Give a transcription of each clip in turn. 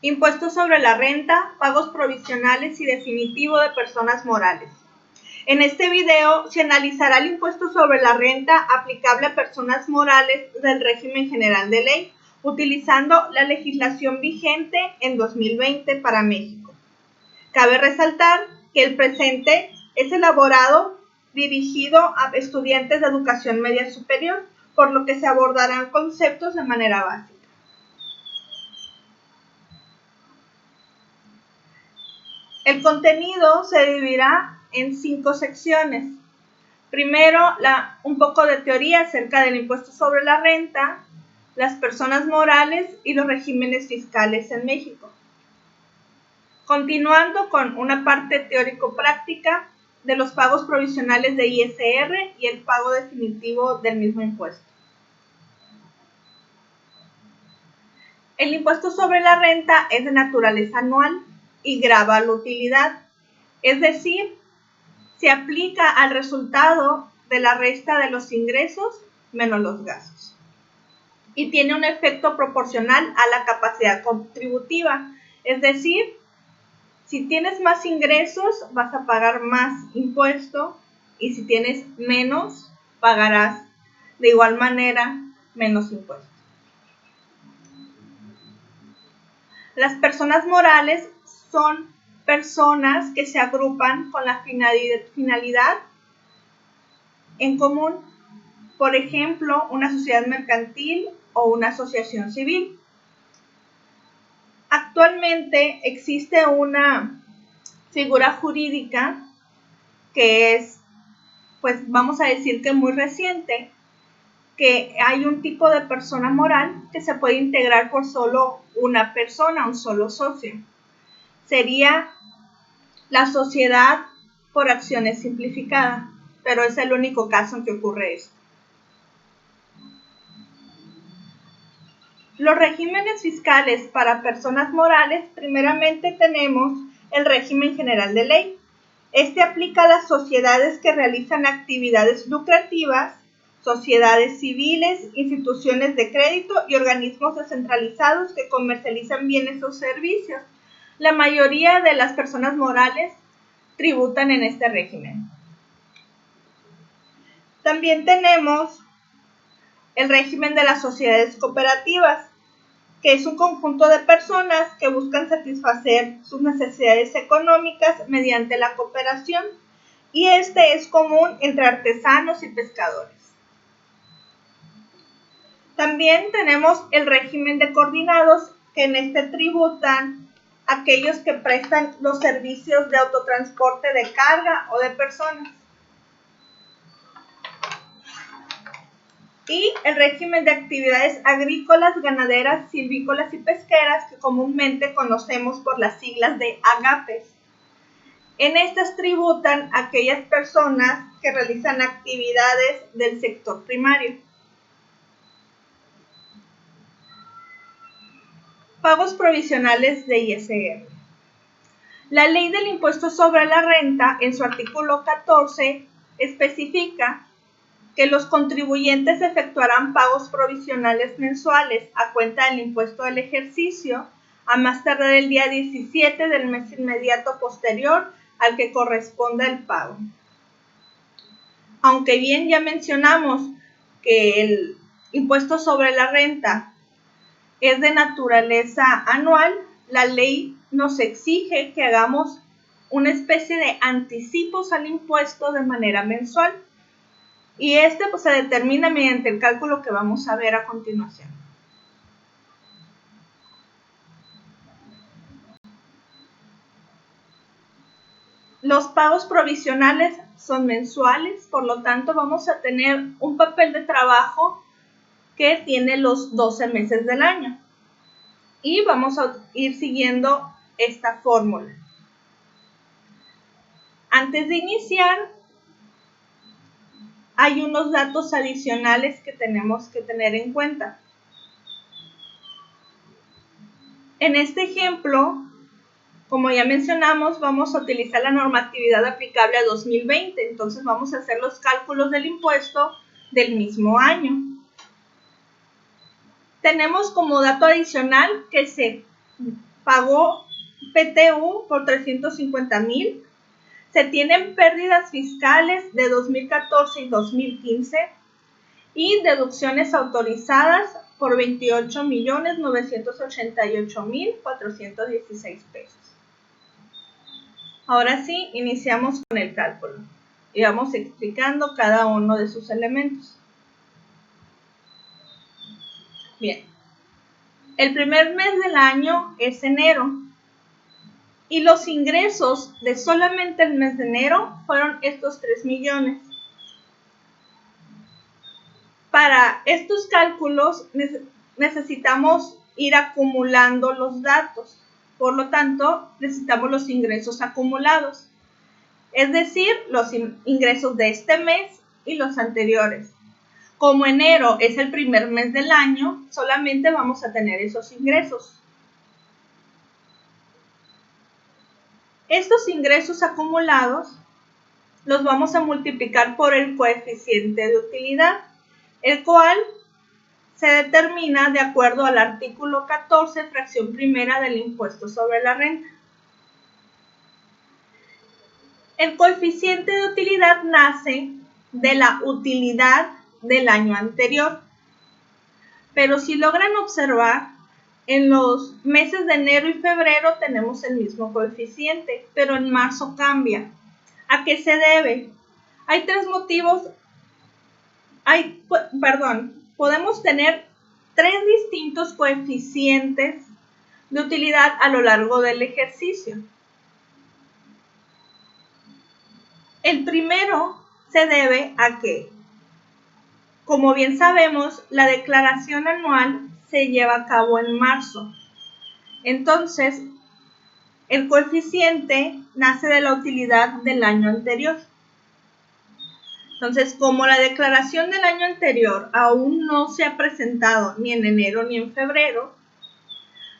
Impuesto sobre la renta, pagos provisionales y definitivo de personas morales. En este video se analizará el impuesto sobre la renta aplicable a personas morales del régimen general de ley, utilizando la legislación vigente en 2020 para México. Cabe resaltar que el presente es elaborado dirigido a estudiantes de educación media superior, por lo que se abordarán conceptos de manera básica. El contenido se dividirá en 5 secciones. Primero, un poco de teoría acerca del impuesto sobre la renta, las personas morales y los regímenes fiscales en México. Continuando con una parte teórico-práctica de los pagos provisionales de ISR y el pago definitivo del mismo impuesto. El impuesto sobre la renta es de naturaleza anual y grava la utilidad, es decir, se aplica al resultado de la resta de los ingresos menos los gastos y tiene un efecto proporcional a la capacidad contributiva, es decir, si tienes más ingresos vas a pagar más impuesto y si tienes menos pagarás de igual manera menos impuestos. Las personas morales son personas que se agrupan con la finalidad en común, por ejemplo, una sociedad mercantil o una asociación civil. Actualmente existe una figura jurídica que es, pues vamos a decir que muy reciente, que hay un tipo de persona moral que se puede integrar por solo una persona, un solo socio. Sería la sociedad por acciones simplificada, pero es el único caso en que ocurre esto. Los regímenes fiscales para personas morales, primeramente tenemos el régimen general de ley. Este aplica a las sociedades que realizan actividades lucrativas, sociedades civiles, instituciones de crédito y organismos descentralizados que comercializan bienes o servicios. La mayoría de las personas morales tributan en este régimen. También tenemos el régimen de las sociedades cooperativas, que es un conjunto de personas que buscan satisfacer sus necesidades económicas mediante la cooperación, y este es común entre artesanos y pescadores. También tenemos el régimen de coordinados, que en este tributan aquellos que prestan los servicios de autotransporte de carga o de personas. Y el régimen de actividades agrícolas, ganaderas, silvícolas y pesqueras, que comúnmente conocemos por las siglas de AGAPES. En estas tributan aquellas personas que realizan actividades del sector primario. Pagos provisionales de ISR. La ley del impuesto sobre la renta, en su artículo 14, especifica que los contribuyentes efectuarán pagos provisionales mensuales a cuenta del impuesto del ejercicio a más tardar el día 17 del mes inmediato posterior al que corresponda el pago. Aunque bien ya mencionamos que el impuesto sobre la renta es de naturaleza anual, la ley nos exige que hagamos una especie de anticipos al impuesto de manera mensual. Y pues, se determina mediante el cálculo que vamos a ver a continuación. Los pagos provisionales son mensuales, por lo tanto vamos a tener un papel de trabajo que tiene los 12 meses del año. Y vamos a ir siguiendo esta fórmula. Antes de iniciar, hay unos datos adicionales que tenemos que tener en cuenta. En este ejemplo, como ya mencionamos, vamos a utilizar la normatividad aplicable a 2020, entonces vamos a hacer los cálculos del impuesto del mismo año. Tenemos como dato adicional que se pagó PTU por 350,000. Se tienen pérdidas fiscales de 2014 y 2015 y deducciones autorizadas por 28,988,416 pesos. Ahora sí, iniciamos con el cálculo y vamos explicando cada uno de sus elementos. Bien, el primer mes del año es enero y los ingresos de solamente el mes de enero fueron estos 3 millones. Para estos cálculos necesitamos ir acumulando los datos. Por lo tanto, necesitamos los ingresos acumulados, es decir, los ingresos de este mes y los anteriores. Como enero es el primer mes del año, solamente vamos a tener esos ingresos. Estos ingresos acumulados los vamos a multiplicar por el coeficiente de utilidad, el cual se determina de acuerdo al artículo 14, fracción primera del impuesto sobre la renta. El coeficiente de utilidad nace de la utilidad del año anterior. Pero si logran observar, en los meses de enero y febrero tenemos el mismo coeficiente, pero en marzo cambia. ¿A qué se debe? Hay tres motivos. Podemos tener tres distintos coeficientes de utilidad a lo largo del ejercicio. El primero se debe a que, como bien sabemos, la declaración anual se lleva a cabo en marzo. Entonces, el coeficiente nace de la utilidad del año anterior. Entonces, como la declaración del año anterior aún no se ha presentado ni en enero ni en febrero,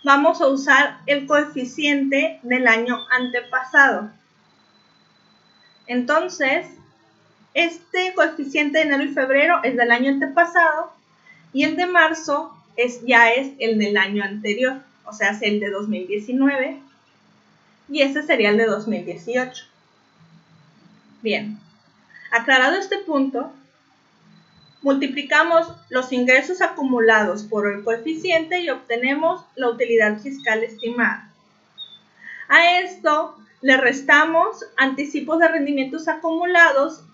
vamos a usar el coeficiente del año antepasado. Entonces, este coeficiente de enero y febrero es del año antepasado y el de marzo ya es el del año anterior, o sea, es el de 2019 y ese sería el de 2018. Bien. Aclarado este punto, multiplicamos los ingresos acumulados por el coeficiente y obtenemos la utilidad fiscal estimada. A esto le restamos anticipos de rendimientos acumulados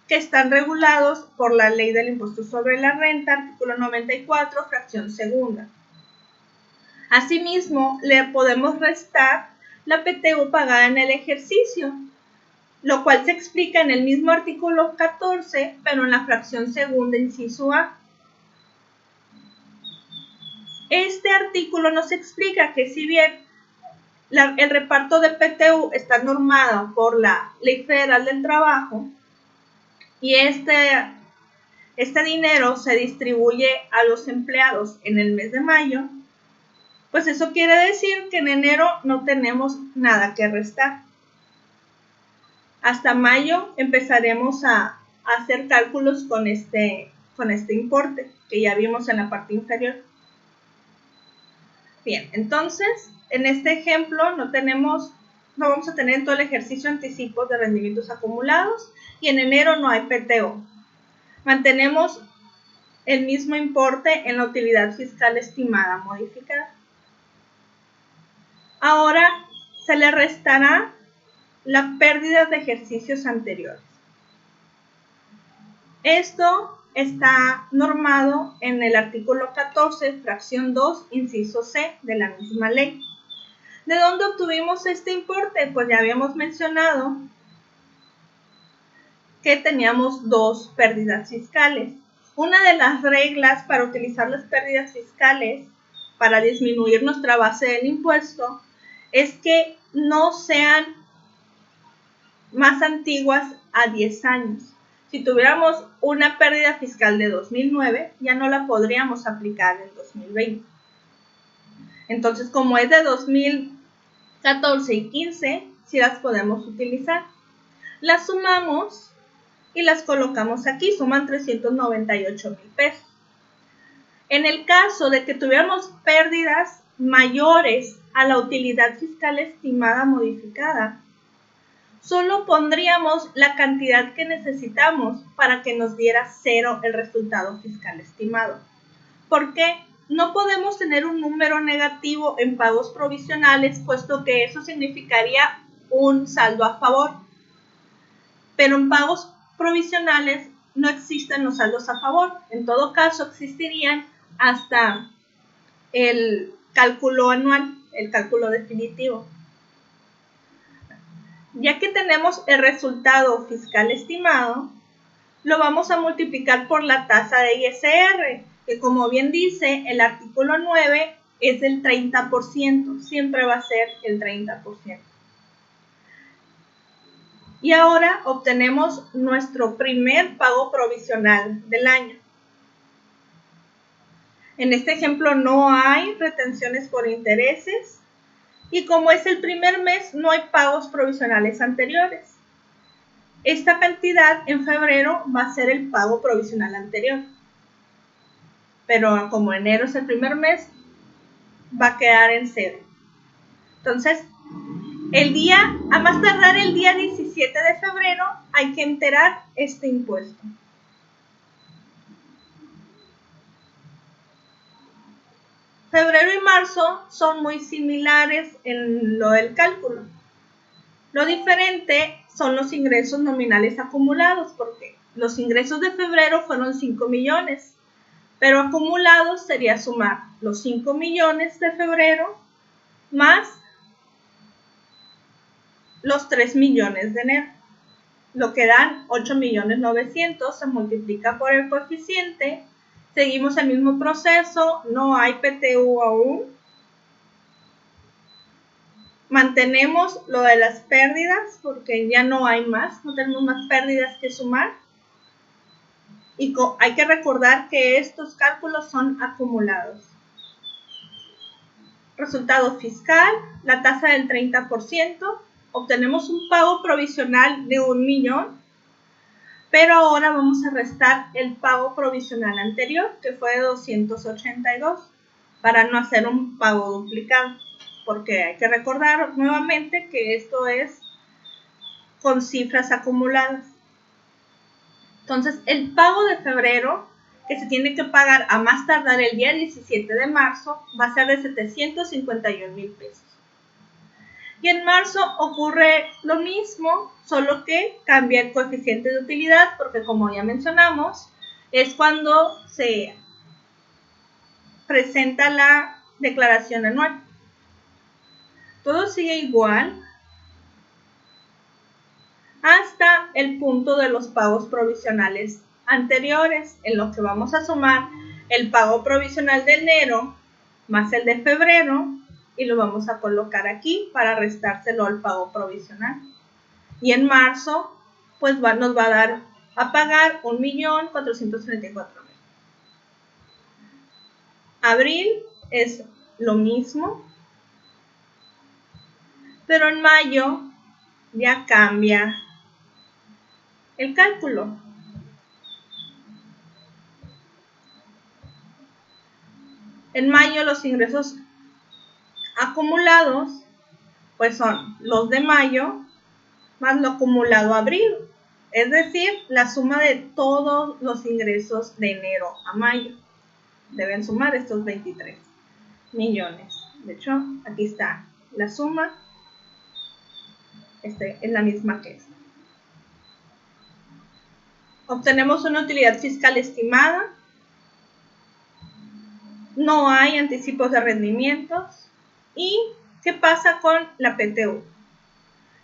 que están regulados por la Ley del Impuesto sobre la Renta, artículo 94, fracción segunda. Asimismo, le podemos restar la PTU pagada en el ejercicio, lo cual se explica en el mismo artículo 14, pero en la fracción segunda, inciso A. Este artículo nos explica que si bien el reparto de PTU está normado por la Ley Federal del Trabajo y este dinero se distribuye a los empleados en el mes de mayo, pues eso quiere decir que en enero no tenemos nada que restar. Hasta mayo empezaremos a hacer cálculos con este importe que ya vimos en la parte inferior. Bien, entonces, en este ejemplo no vamos a tener en todo el ejercicio anticipos de rendimientos acumulados y en enero no hay PTU. Mantenemos el mismo importe en la utilidad fiscal estimada modificada. Ahora se le restará la pérdida de ejercicios anteriores. Esto está normado en el artículo 14, fracción 2, inciso C de la misma ley. ¿De dónde obtuvimos este importe? Pues ya habíamos mencionado que teníamos dos pérdidas fiscales. Una de las reglas para utilizar las pérdidas fiscales para disminuir nuestra base del impuesto es que no sean más antiguas a 10 años. Si tuviéramos una pérdida fiscal de 2009, ya no la podríamos aplicar en 2020. Entonces, como es de 2014 y 15, sí las podemos utilizar. Las sumamos y las colocamos aquí, suman 398,000 pesos. En el caso de que tuviéramos pérdidas mayores a la utilidad fiscal estimada modificada, solo pondríamos la cantidad que necesitamos para que nos diera 0 el resultado fiscal estimado. ¿Por qué? No podemos tener un número negativo en pagos provisionales, puesto que eso significaría un saldo a favor. Pero en pagos provisionales no existen los saldos a favor. En todo caso, existirían hasta el cálculo anual, el cálculo definitivo. Ya que tenemos el resultado fiscal estimado, lo vamos a multiplicar por la tasa de ISR, que como bien dice el artículo 9 es del 30%, siempre va a ser el 30%. Y ahora obtenemos nuestro primer pago provisional del año. En este ejemplo no hay retenciones por intereses y como es el primer mes no hay pagos provisionales anteriores. Esta cantidad en febrero va a ser el pago provisional anterior. Pero como enero es el primer mes, va a quedar en 0. Entonces, a más tardar el día 17 de febrero, hay que enterar este impuesto. Febrero y marzo son muy similares en lo del cálculo. Lo diferente son los ingresos nominales acumulados, porque los ingresos de febrero fueron 5 millones, pero acumulados sería sumar los 5 millones de febrero más los 3 millones de enero, lo que dan 8.900.000, se multiplica por el coeficiente, seguimos el mismo proceso, no hay PTU aún, mantenemos lo de las pérdidas porque ya no hay más, no tenemos más pérdidas que sumar, y hay que recordar que estos cálculos son acumulados. Resultado fiscal, la tasa del 30%, obtenemos un pago provisional de 1 millón, pero ahora vamos a restar el pago provisional anterior, que fue de 282, para no hacer un pago duplicado, porque hay que recordar nuevamente que esto es con cifras acumuladas. Entonces, el pago de febrero, que se tiene que pagar a más tardar el día 17 de marzo, va a ser de 751,000 pesos. Y en marzo ocurre lo mismo, solo que cambia el coeficiente de utilidad, porque como ya mencionamos, es cuando se presenta la declaración anual. Todo sigue igual hasta el punto de los pagos provisionales anteriores, en lo que vamos a sumar el pago provisional de enero más el de febrero y lo vamos a colocar aquí para restárselo al pago provisional. Y en marzo pues nos va a dar a pagar 1.434.000. Abril es lo mismo, pero en mayo ya cambia el cálculo. En mayo los ingresos acumulados pues son los de mayo más lo acumulado abril, es decir, la suma de todos los ingresos de enero a mayo. Deben sumar estos 23 millones. De hecho, aquí está la suma, es la misma que esta. Obtenemos una utilidad fiscal estimada. No hay anticipos de rendimientos. ¿Y qué pasa con la PTU?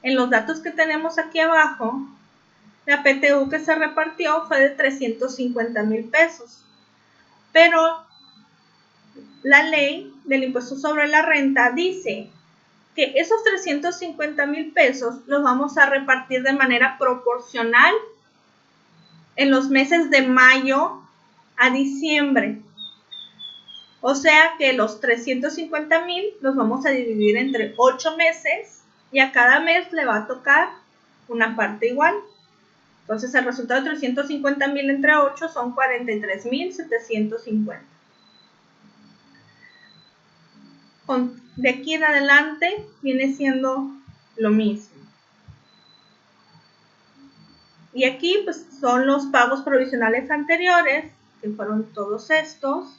En los datos que tenemos aquí abajo, la PTU que se repartió fue de 350,000 pesos. Pero la ley del impuesto sobre la renta dice que esos 350,000 pesos los vamos a repartir de manera proporcional en los meses de mayo a diciembre. O sea que los 350,000 los vamos a dividir entre 8 meses y a cada mes le va a tocar una parte igual. Entonces el resultado de 350,000 entre 8 son 43,750. de aquí en adelante viene siendo lo mismo. Y aquí pues son los pagos provisionales anteriores, que fueron todos estos.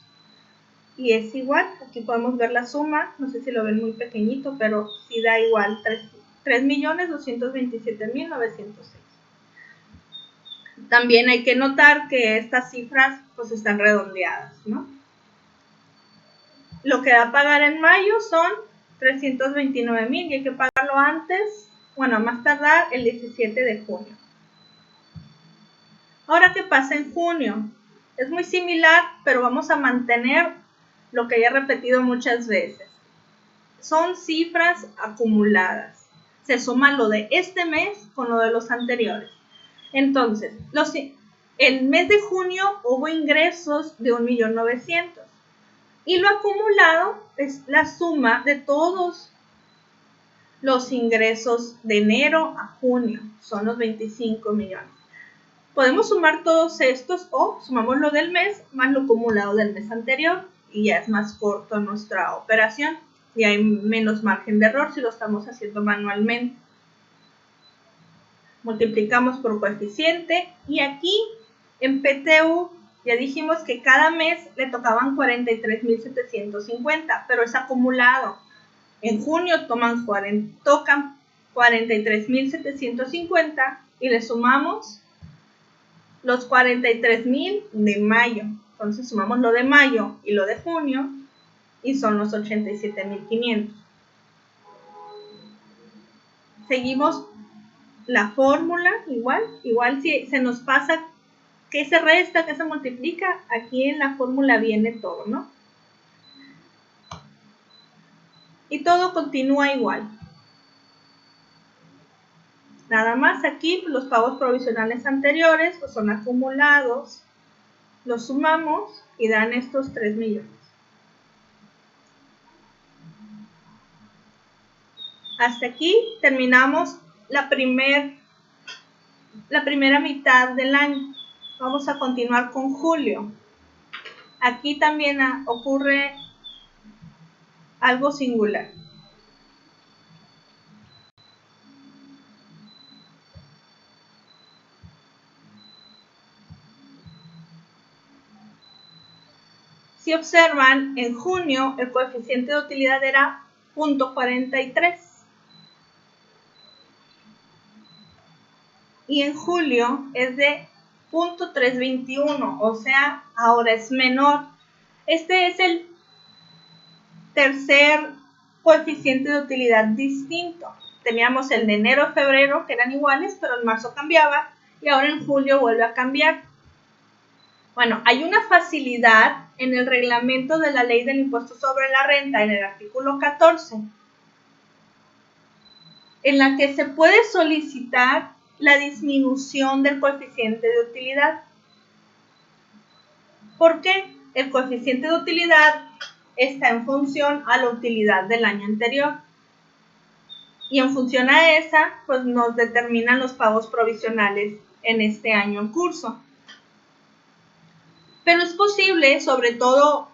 Y es igual, aquí podemos ver la suma, no sé si lo ven muy pequeñito, pero sí da igual, 3.227.906. También hay que notar que estas cifras pues están redondeadas, ¿no? Lo que va a pagar en mayo son 329.000 y hay que pagarlo antes, bueno, a más tardar el 17 de junio. Ahora, ¿qué pasa en junio? Es muy similar, pero vamos a mantener lo que ya he repetido muchas veces. Son cifras acumuladas. Se suma lo de este mes con lo de los anteriores. Entonces, el mes de junio hubo ingresos de 1.900.000 y lo acumulado es la suma de todos los ingresos de enero a junio, son los 25 millones. Podemos sumar todos estos o sumamos lo del mes más lo acumulado del mes anterior y ya es más corto nuestra operación y hay menos margen de error si lo estamos haciendo manualmente. Multiplicamos por coeficiente y aquí en PTU ya dijimos que cada mes le tocaban 43.750, pero es acumulado. En junio tocan 43.750 y le sumamos los 43.000 de mayo. Entonces sumamos lo de mayo y lo de junio y son los 87.500. Seguimos la fórmula igual si se nos pasa qué se resta, qué se multiplica, aquí en la fórmula viene todo, ¿no? Y todo continúa igual. Nada más aquí los pagos provisionales anteriores pues son acumulados, los sumamos y dan estos 3 millones. Hasta aquí terminamos la primera mitad del año. Vamos a continuar con julio. Aquí también ocurre algo singular. Si observan, en junio el coeficiente de utilidad era 0.43 y en julio es de 0.321, o sea, ahora es menor. Este es el tercer coeficiente de utilidad distinto. Teníamos el de enero y febrero que eran iguales, pero en marzo cambiaba y ahora en julio vuelve a cambiar. Bueno, hay una facilidad en el reglamento de la ley del impuesto sobre la renta, en el artículo 14, en la que se puede solicitar la disminución del coeficiente de utilidad. ¿Por qué? El coeficiente de utilidad está en función a la utilidad del año anterior. Y en función a esa, pues nos determinan los pagos provisionales en este año en curso. Pero es posible, sobre todo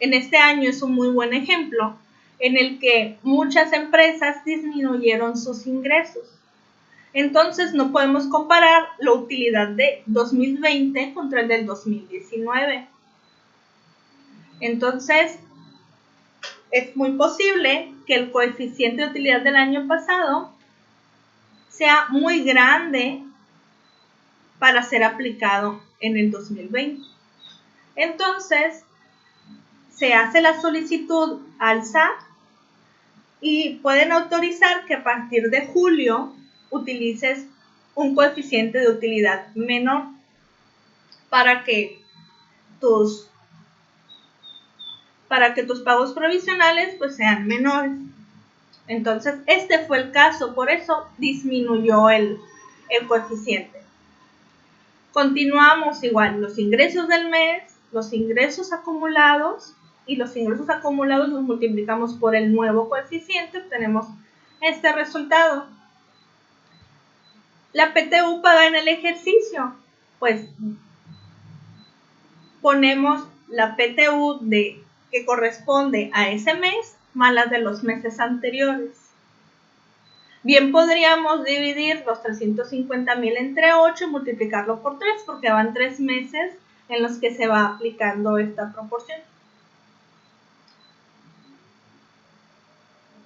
en este año es un muy buen ejemplo, en el que muchas empresas disminuyeron sus ingresos. Entonces no podemos comparar la utilidad de 2020 contra el del 2019. Entonces es muy posible que el coeficiente de utilidad del año pasado sea muy grande para ser aplicado en el 2020. Entonces, se hace la solicitud al SAT y pueden autorizar que a partir de julio utilices un coeficiente de utilidad menor para que tus pagos provisionales pues sean menores. Entonces, este fue el caso, por eso disminuyó el coeficiente. Continuamos igual, los ingresos del mes, los ingresos acumulados, y los ingresos acumulados los multiplicamos por el nuevo coeficiente, obtenemos este resultado. La PTU paga en el ejercicio, pues ponemos la PTU que corresponde a ese mes más las de los meses anteriores. Bien podríamos dividir los 350,000 entre 8 y multiplicarlo por 3 porque van 3 meses en los que se va aplicando esta proporción.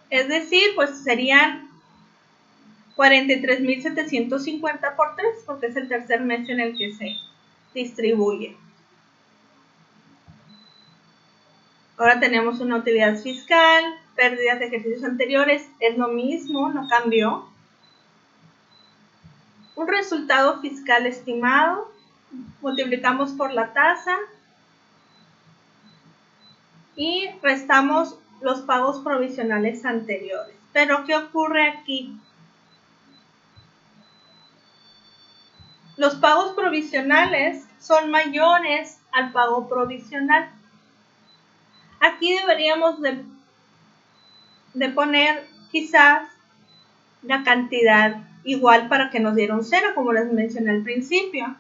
Es decir, pues serían 43,750 por 3 porque es el tercer mes en el que se distribuye. Ahora tenemos una utilidad fiscal, pérdidas de ejercicios anteriores, es lo mismo, no cambió. Un resultado fiscal estimado, multiplicamos por la tasa y restamos los pagos provisionales anteriores. Pero ¿qué ocurre aquí? Los pagos provisionales son mayores al pago provisional. Aquí deberíamos de poner quizás la cantidad igual para que nos diera un 0, como les mencioné al principio.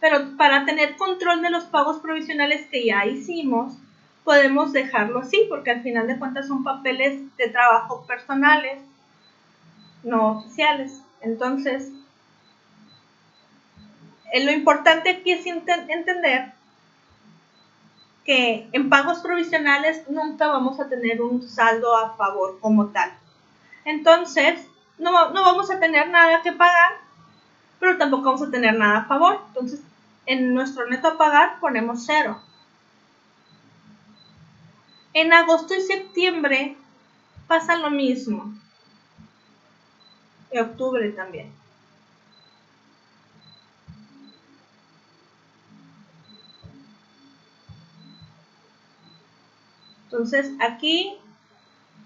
Pero para tener control de los pagos provisionales que ya hicimos, podemos dejarlo así, porque al final de cuentas son papeles de trabajo personales, no oficiales. Entonces, lo importante aquí es entender que en pagos provisionales nunca vamos a tener un saldo a favor como tal. Entonces, no vamos a tener nada que pagar, pero tampoco vamos a tener nada a favor. Entonces, en nuestro neto a pagar ponemos 0. En agosto y septiembre pasa lo mismo. Y octubre también. Entonces, aquí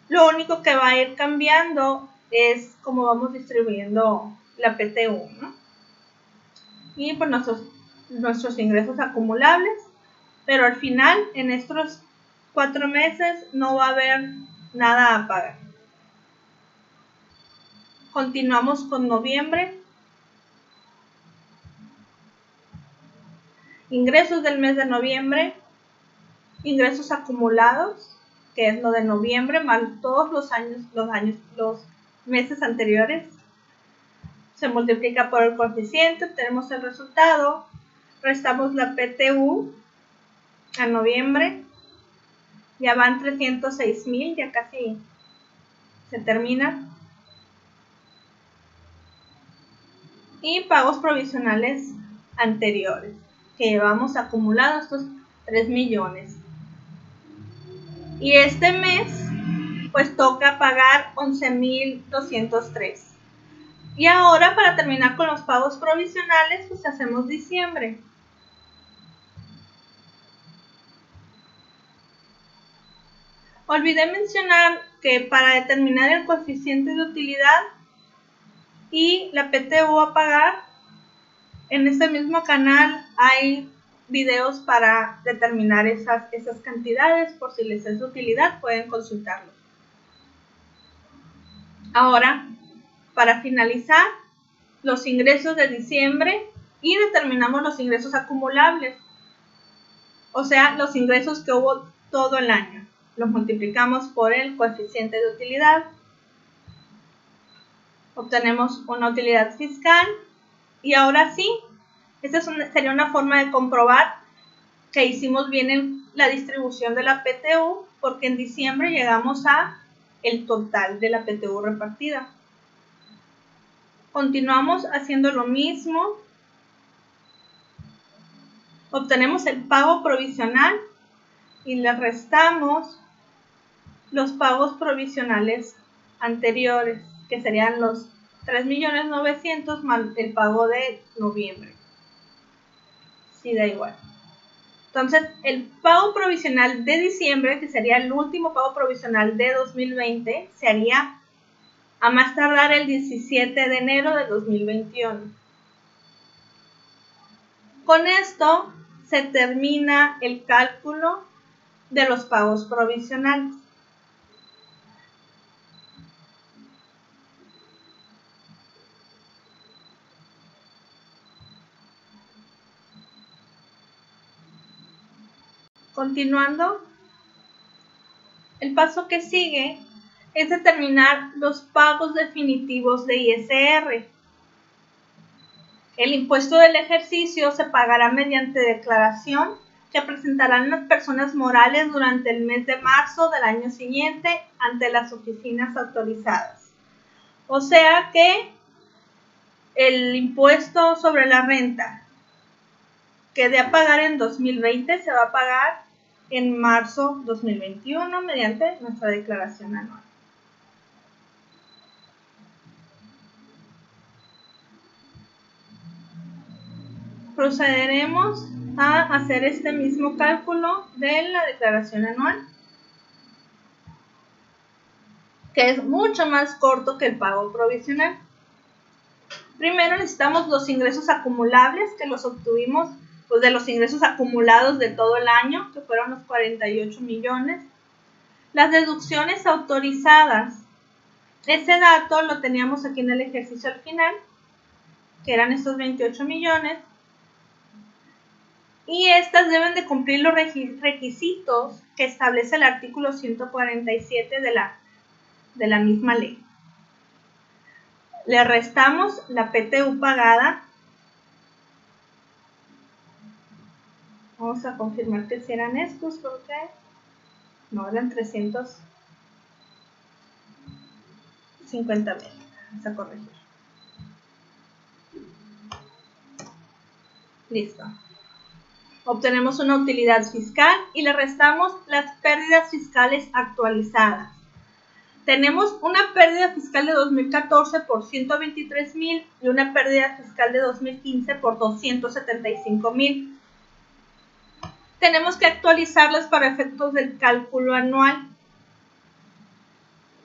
lo único que va a ir cambiando es cómo vamos distribuyendo la PTU, ¿no? Y pues nuestros ingresos acumulables, pero al final en estos 4 meses no va a haber nada a pagar. Continuamos con noviembre. Ingresos del mes de noviembre, ingresos acumulados, que es lo de noviembre, más todos los meses anteriores. Se multiplica por el coeficiente, obtenemos el resultado, restamos la PTU a noviembre, ya van 306,000, ya casi se termina. Y pagos provisionales anteriores, que llevamos acumulados estos 3 millones. Y este mes, pues toca pagar 11,203. Y ahora, para terminar con los pagos provisionales, pues hacemos diciembre. Olvidé mencionar que para determinar el coeficiente de utilidad y la PTU a pagar, en este mismo canal hay videos para determinar esas cantidades. Por si les es de utilidad, pueden consultarlos. Ahora, para finalizar, los ingresos de diciembre y determinamos los ingresos acumulables, o sea, los ingresos que hubo todo el año. Los multiplicamos por el coeficiente de utilidad, obtenemos una utilidad fiscal y ahora sí, esta sería una forma de comprobar que hicimos bien la distribución de la PTU, porque en diciembre llegamos a el total de la PTU repartida. Continuamos haciendo lo mismo. Obtenemos el pago provisional y le restamos los pagos provisionales anteriores, que serían los 3,900,000 más el pago de noviembre. Sí, da igual. Entonces, el pago provisional de diciembre, que sería el último pago provisional de 2020, se haría a más tardar el 17 de enero de 2021. Con esto se termina el cálculo de los pagos provisionales. Continuando, El paso que sigue es determinar los pagos definitivos de ISR. El impuesto del ejercicio se pagará mediante declaración que presentarán las personas morales durante el mes de marzo del año siguiente ante las oficinas autorizadas. O sea que el impuesto sobre la renta que de a pagar en 2020 se va a pagar en marzo 2021 mediante nuestra declaración anual. Procederemos a hacer este mismo cálculo de la declaración anual, que es mucho más corto que el pago provisional. Primero necesitamos los ingresos acumulables, que los obtuvimos pues, de los ingresos acumulados de todo el año, que fueron los 48 millones. Las deducciones autorizadas, ese dato lo teníamos aquí en el ejercicio al final, que eran estos 28 millones. Y estas deben de cumplir los requisitos que establece el artículo 147 de la misma ley. Le restamos la PTU pagada. Vamos a confirmar que si eran estos, porque no, eran 350,000. Vamos a corregir. Listo. Obtenemos una utilidad fiscal y le restamos las pérdidas fiscales actualizadas. Tenemos una pérdida fiscal de 2014 por 123,000 y una pérdida fiscal de 2015 por 275,000. Tenemos que actualizarlas para efectos del cálculo anual.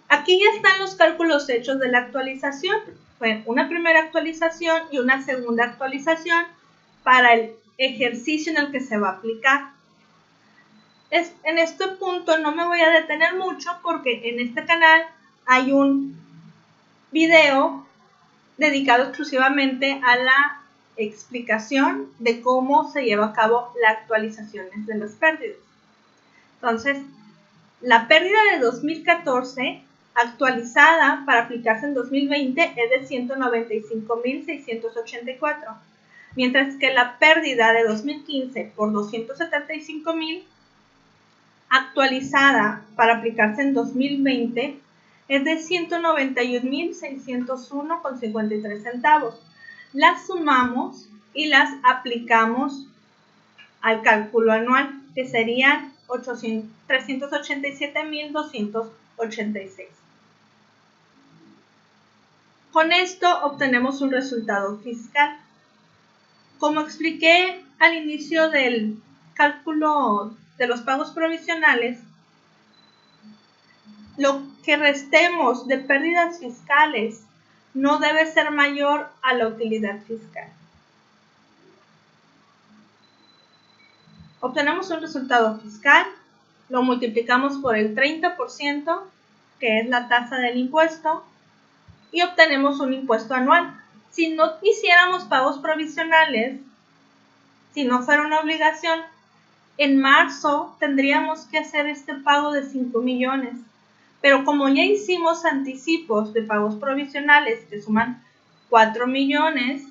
Aquí ya están los cálculos hechos de la actualización. Fue una primera actualización y una segunda actualización para el ejercicio en el que se va a aplicar. En este punto no me voy a detener mucho porque en este canal hay un video dedicado exclusivamente a la explicación de cómo se lleva a cabo la actualización de las pérdidas. Entonces, la pérdida de 2014 actualizada para aplicarse en 2020 es de 195,684, mientras que la pérdida de 2015 por 275,000 actualizada para aplicarse en 2020 es de 191,601,53 centavos. Las sumamos y las aplicamos al cálculo anual, que serían 387,286. Con esto obtenemos un resultado fiscal. Como expliqué al inicio del cálculo de los pagos provisionales, lo que restemos de pérdidas fiscales no debe ser mayor a la utilidad fiscal. Obtenemos un resultado fiscal, lo multiplicamos por el 30%, que es la tasa del impuesto, y obtenemos un impuesto anual. Si no hiciéramos pagos provisionales, si no fuera una obligación, en marzo tendríamos que hacer este pago de 5 millones. Pero como ya hicimos anticipos de pagos provisionales que suman 4 millones,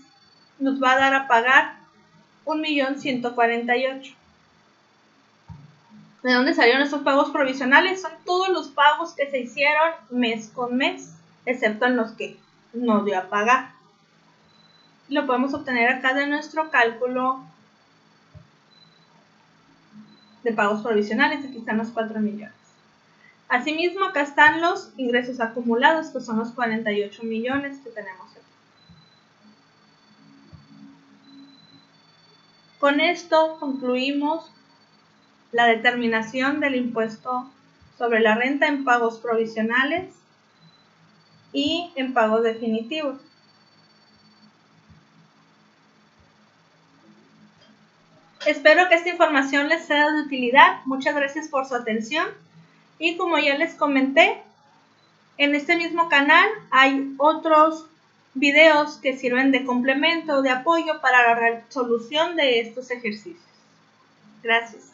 nos va a dar a pagar 1,148,000. ¿De dónde salieron estos pagos provisionales? Son todos los pagos que se hicieron mes con mes, excepto en los que no dio a pagar. Lo podemos obtener acá de nuestro cálculo de pagos provisionales. Aquí están los 4 millones. Asimismo, acá están los ingresos acumulados, que son los 48 millones que tenemos aquí. Con esto concluimos la determinación del impuesto sobre la renta en pagos provisionales y en pagos definitivos. Espero que esta información les sea de utilidad. Muchas gracias por su atención. Y como ya les comenté, en este mismo canal hay otros videos que sirven de complemento, de apoyo para la resolución de estos ejercicios. Gracias.